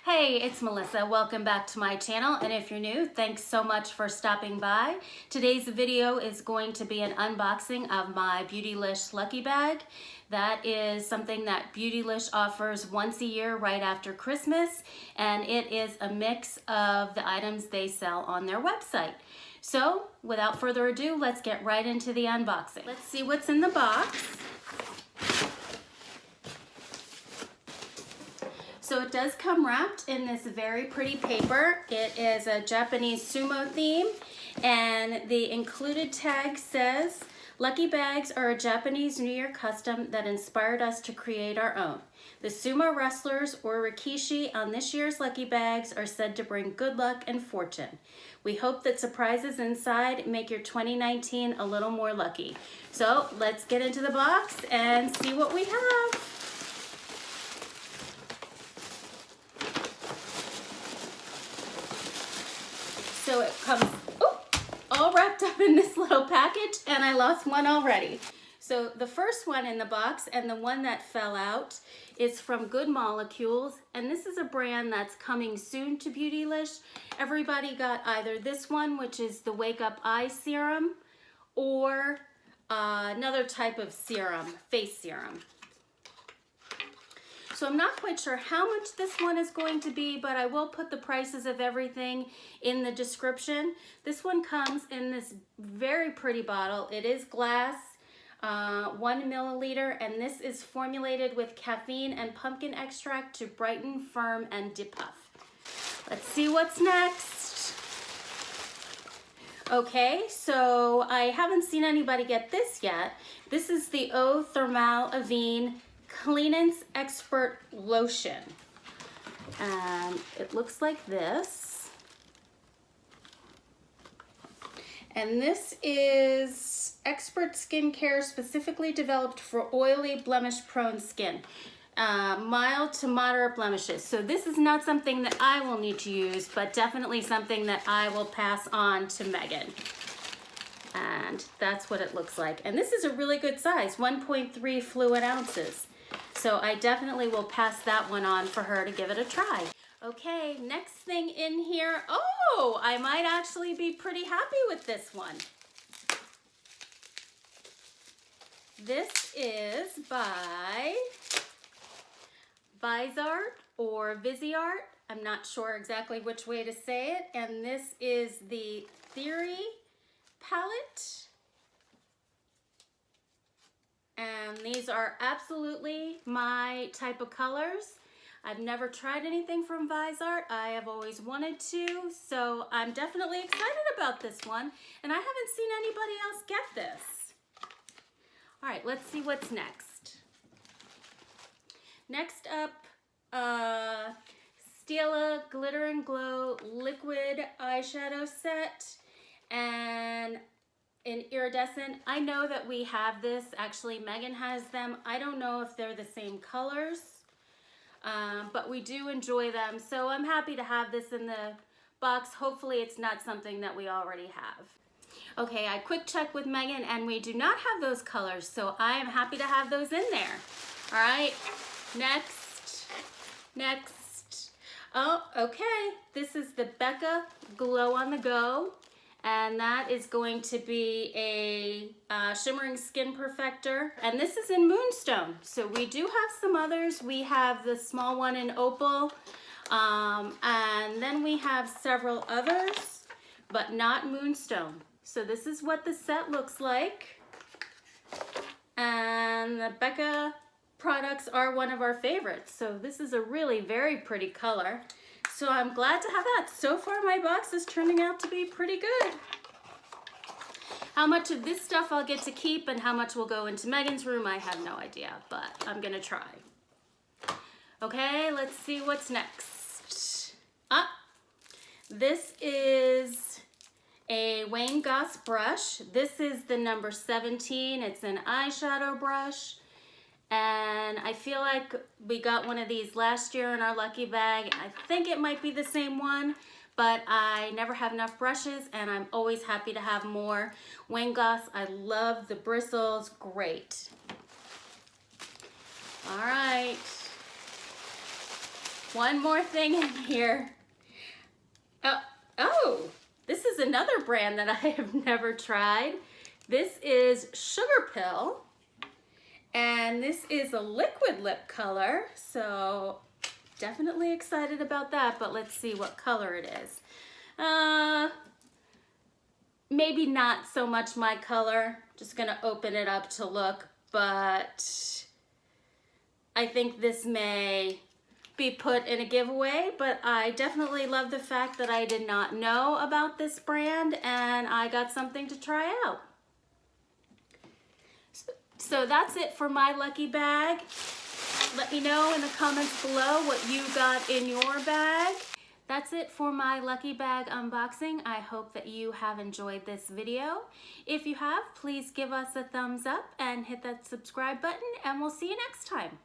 Hey, it's Melissa. Welcome back to my channel, and if you're new, thanks so much for stopping by. Today's video is going to be an unboxing of my Beautylish Lucky Bag. That is something that Beautylish offers once a year right after Christmas, and it is a mix of the items they sell on their website. So, without further ado, let's get right into the unboxing. Let's see what's in the box. So it does come wrapped in this very pretty paper. It is a Japanese sumo theme, and the included tag says, "Lucky bags are a Japanese New Year custom that inspired us to create our own. The sumo wrestlers, or rikishi, on this year's lucky bags are said to bring good luck and fortune. We hope that surprises inside make your 2019 a little more lucky." So let's get into the box and see what we have. So it comes all wrapped up in this little package, and I lost one already. So the first one in the box, and the one that fell out, is from Good Molecules, and this is a brand that's coming soon to Beautylish. Everybody got either this one, which is the Wake Up Eye Serum, or another type of serum, face serum. So I'm not quite sure how much this one is going to be, but I will put the prices of everything in the description. This one comes in this very pretty bottle. It is glass, 1 milliliter, and this is formulated with caffeine and pumpkin extract to brighten, firm, and depuff. Let's see what's next. Okay, so I haven't seen anybody get this yet. This is the Eau Thermale Avène Cleanance Expert Lotion, and it looks like this, and this is expert skincare specifically developed for oily, blemish-prone skin, mild to moderate blemishes. So this is not something that I will need to use, but definitely something that I will pass on to Megan. And that's what it looks like, and this is a really good size, 1.3 fluid ounces. So I definitely will pass that one on for her to give it a try. Okay, next thing in here. Oh, I might actually be pretty happy with this one. This is by Viseart or Viseart. I'm not sure exactly which way to say it. And this is the Theory palette. And these are absolutely my type of colors. I've never tried anything from Viseart. I have always wanted to, so I'm definitely excited about this one. And I haven't seen anybody else get this. All right, let's see what's next. Next up, Stila Glitter and Glow Liquid Eyeshadow Set, and in Iridescent. I know that we have this. Actually, Megan has them. I don't know if they're the same colors, but we do enjoy them. So I'm happy to have this in the box. Hopefully it's not something that we already have. Okay, I quick checked with Megan, and we do not have those colors, so I am happy to have those in there. All right, next. Oh, okay, this is the Becca Glow on the Go. And that is going to be a Shimmering Skin Perfector. And this is in Moonstone. So we do have some others. We have the small one in Opal. And then we have several others, but not Moonstone. So this is what the set looks like. And the Becca products are one of our favorites. So this is a really very pretty color. So I'm glad to have that. So far my box is turning out to be pretty good. How much of this stuff I'll get to keep and how much will go into Megan's room, I have no idea, but I'm gonna try. Okay, let's see what's next. This is a Wayne Goss brush. This is the number 17. It's an eyeshadow brush. And I feel like we got one of these last year in our lucky bag. I think it might be the same one, but I never have enough brushes, and I'm always happy to have more. Wayne Goss, I love the bristles, great. All right. one more thing in here. Oh, this is another brand that I have never tried. This is Sugarpill, and this is a liquid lip color, so definitely excited about that, but let's see what color it is. Maybe not so much my color. Just gonna open it up to look, but I think this may be put in a giveaway, but I definitely love the fact that I did not know about this brand and I got something to try out. So that's it for my lucky bag. Let me know in the comments below what you got in your bag. That's it for my lucky bag unboxing. I hope that you have enjoyed this video. If you have, please give us a thumbs up and hit that subscribe button, and we'll see you next time.